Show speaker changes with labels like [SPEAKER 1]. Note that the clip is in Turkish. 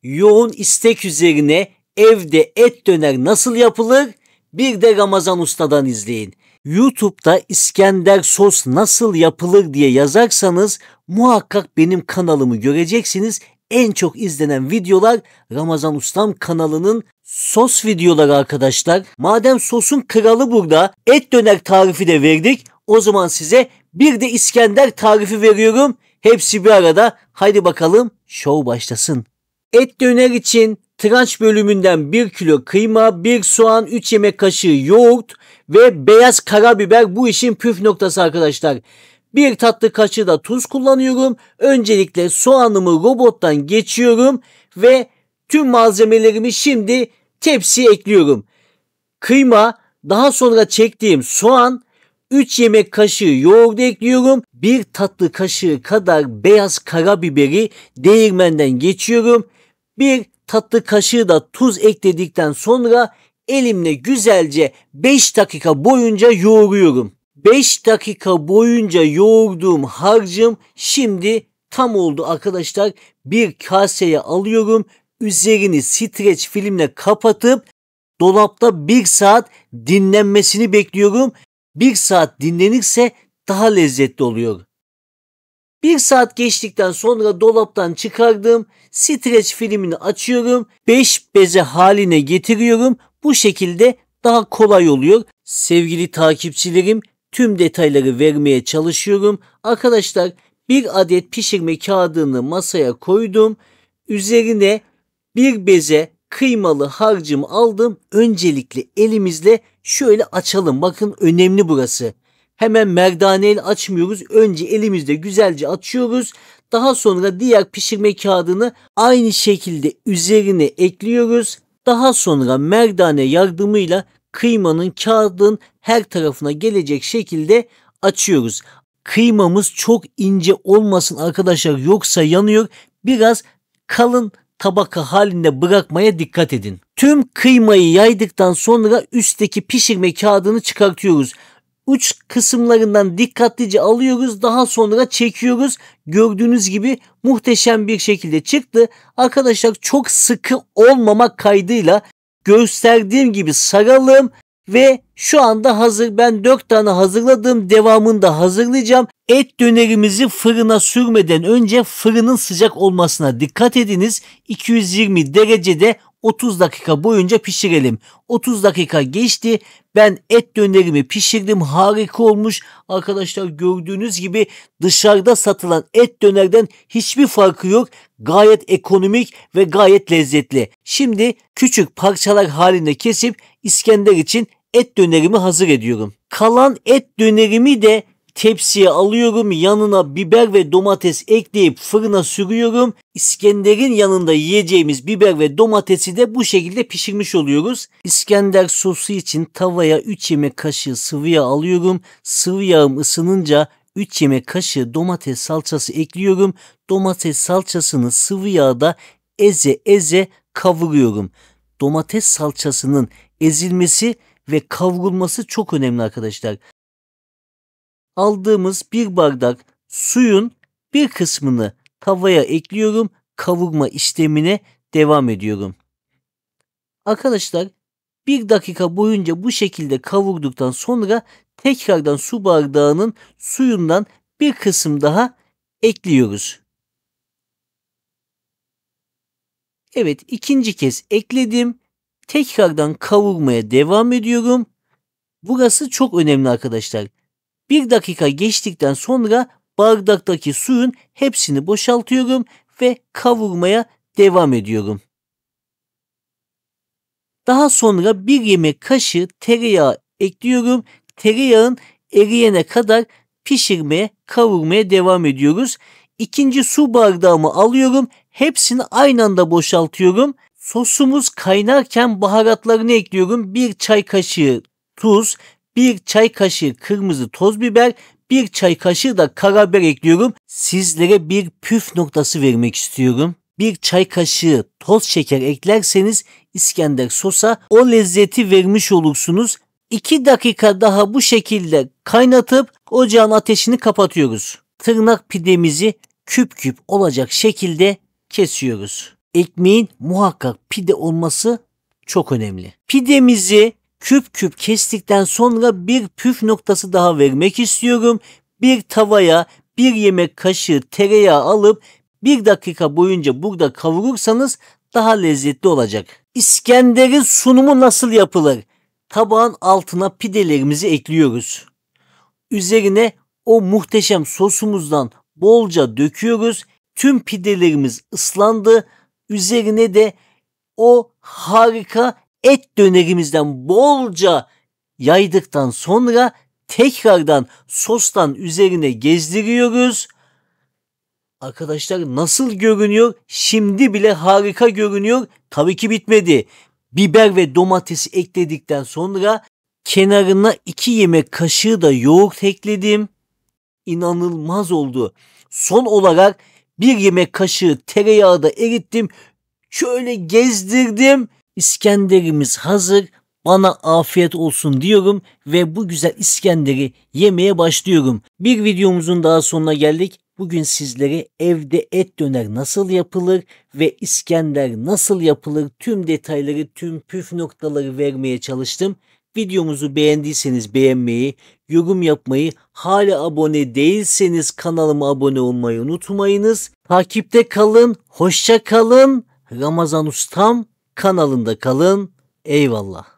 [SPEAKER 1] yoğun istek üzerine evde et döner nasıl yapılır? Bir de Ramazan Usta'dan izleyin. YouTube'da İskender sos nasıl yapılır diye yazarsanız muhakkak benim kanalımı göreceksiniz. En çok izlenen videolar Ramazan Ustam kanalının sos videoları arkadaşlar. Madem sosun kralı burada, et döner tarifi de verdik. O zaman size bir de İskender tarifi veriyorum. Hepsi bir arada. Haydi bakalım şov başlasın. Et döner için tranç bölümünden 1 kilo kıyma, 1 soğan, 3 yemek kaşığı yoğurt ve beyaz karabiber bu işin püf noktası arkadaşlar. 1 tatlı kaşığı da tuz kullanıyorum. Öncelikle soğanımı robottan geçiyorum ve tüm malzemelerimi şimdi tepsiye ekliyorum. Kıyma, daha sonra çektiğim soğan, 3 yemek kaşığı yoğurdu ekliyorum. 1 tatlı kaşığı kadar beyaz karabiberi değirmenden geçiyorum. 1 tatlı kaşığı da tuz ekledikten sonra elimle güzelce 5 dakika boyunca yoğuruyorum. 5 dakika boyunca yoğurduğum harcım şimdi tam oldu arkadaşlar. Bir kaseye alıyorum. Üzerini streç filmle kapatıp dolapta 1 saat dinlenmesini bekliyorum. 1 saat dinlenirse daha lezzetli oluyor. 1 saat geçtikten sonra dolaptan çıkardım. Streç filmini açıyorum. 5 beze haline getiriyorum. Bu şekilde daha kolay oluyor. Sevgili takipçilerim, tüm detayları vermeye çalışıyorum. Arkadaşlar, 1 adet pişirme kağıdını masaya koydum. Üzerine 1 beze kıymalı harcımı aldım. Öncelikle elimizle şöyle açalım. Bakın, önemli burası. Hemen merdaneyle açmıyoruz. Önce elimizle güzelce açıyoruz. Daha sonra diğer pişirme kağıdını aynı şekilde üzerine ekliyoruz. Daha sonra merdane yardımıyla kıymanın kağıdın her tarafına gelecek şekilde açıyoruz. Kıymamız çok ince olmasın arkadaşlar, yoksa yanıyor. Biraz kalın tabaka halinde bırakmaya dikkat edin. Tüm kıymayı yaydıktan sonra üstteki pişirme kağıdını çıkartıyoruz. Uç kısımlarından dikkatlice alıyoruz. Daha sonra çekiyoruz. Gördüğünüz gibi muhteşem bir şekilde çıktı. Arkadaşlar, çok sıkı olmamak kaydıyla gösterdiğim gibi saralım ve şu anda hazır. Ben 4 tane hazırladım. Devamını da hazırlayacağım. Et dönerimizi fırına sürmeden önce fırının sıcak olmasına dikkat ediniz. 220 derecede 30 dakika boyunca pişirelim. 30 dakika geçti. Ben et dönerimi pişirdim. Harika olmuş. Arkadaşlar, gördüğünüz gibi dışarıda satılan et dönerden hiçbir farkı yok. Gayet ekonomik ve gayet lezzetli. Şimdi küçük parçalar halinde kesip İskender için et dönerimi hazır ediyorum. Kalan et dönerimi de tepsiye alıyorum. Yanına biber ve domates ekleyip fırına sürüyorum. İskender'in yanında yiyeceğimiz biber ve domatesi de bu şekilde pişirmiş oluyoruz. İskender sosu için tavaya 3 yemek kaşığı sıvı yağ alıyorum. Sıvı yağım ısınınca 3 yemek kaşığı domates salçası ekliyorum. Domates salçasını sıvı yağda eze eze kavuruyorum. Domates salçasının ezilmesi ve kavrulması çok önemli arkadaşlar. Aldığımız 1 bardak suyun bir kısmını tavaya ekliyorum. Kavurma işlemine devam ediyorum. Arkadaşlar, 1 dakika boyunca bu şekilde kavurduktan sonra tekrardan su bardağının suyundan bir kısım daha ekliyoruz. Evet, ikinci kez ekledim. Tekrardan kavurmaya devam ediyorum. Burası çok önemli arkadaşlar. 1 dakika geçtikten sonra bardaktaki suyun hepsini boşaltıyorum ve kavurmaya devam ediyorum. Daha sonra 1 yemek kaşığı tereyağı ekliyorum. Tereyağın eriyene kadar pişirmeye, kavurmaya devam ediyoruz. İkinci su bardağımı alıyorum. Hepsini aynı anda boşaltıyorum. Sosumuz kaynarken baharatlarını ekliyorum. 1 çay kaşığı tuz, 1 çay kaşığı kırmızı toz biber, 1 çay kaşığı da karabiber ekliyorum. Sizlere bir püf noktası vermek istiyorum. 1 çay kaşığı toz şeker eklerseniz İskender sosa o lezzeti vermiş olursunuz. 2 dakika daha bu şekilde kaynatıp ocağın ateşini kapatıyoruz. Tırnak pidemizi küp küp olacak şekilde kesiyoruz. ekmeğin muhakkak pide olması çok önemli. Pidemizi küp küp kestikten sonra bir püf noktası daha vermek istiyorum. Bir tavaya 1 yemek kaşığı tereyağı alıp 1 dakika boyunca burada kavurursanız daha lezzetli olacak. İskender'in sunumu nasıl yapılır? Tabağın altına pidelerimizi ekliyoruz. Üzerine o muhteşem sosumuzdan bolca döküyoruz. Tüm pidelerimiz ıslandı. Üzerine de o harika et dönerimizden bolca yaydıktan sonra tekrardan sostan üzerine gezdiriyoruz. Arkadaşlar nasıl görünüyor? Şimdi bile harika görünüyor. Tabii ki bitmedi. Biber ve domatesi ekledikten sonra kenarına 2 yemek kaşığı da yoğurt ekledim. İnanılmaz oldu. Son olarak 1 yemek kaşığı tereyağı da erittim. Şöyle gezdirdim. İskenderimiz hazır. Bana afiyet olsun diyorum ve bu güzel İskender'i yemeye başlıyorum. Bir videomuzun daha sonuna geldik. Bugün sizlere evde et döner nasıl yapılır ve İskender nasıl yapılır tüm detayları, tüm püf noktaları vermeye çalıştım. Videomuzu beğendiyseniz beğenmeyi, yorum yapmayı, hala abone değilseniz kanalıma abone olmayı unutmayınız. Takipte kalın, hoşça kalın. Ramazan Ustam kanalında kalın. Eyvallah.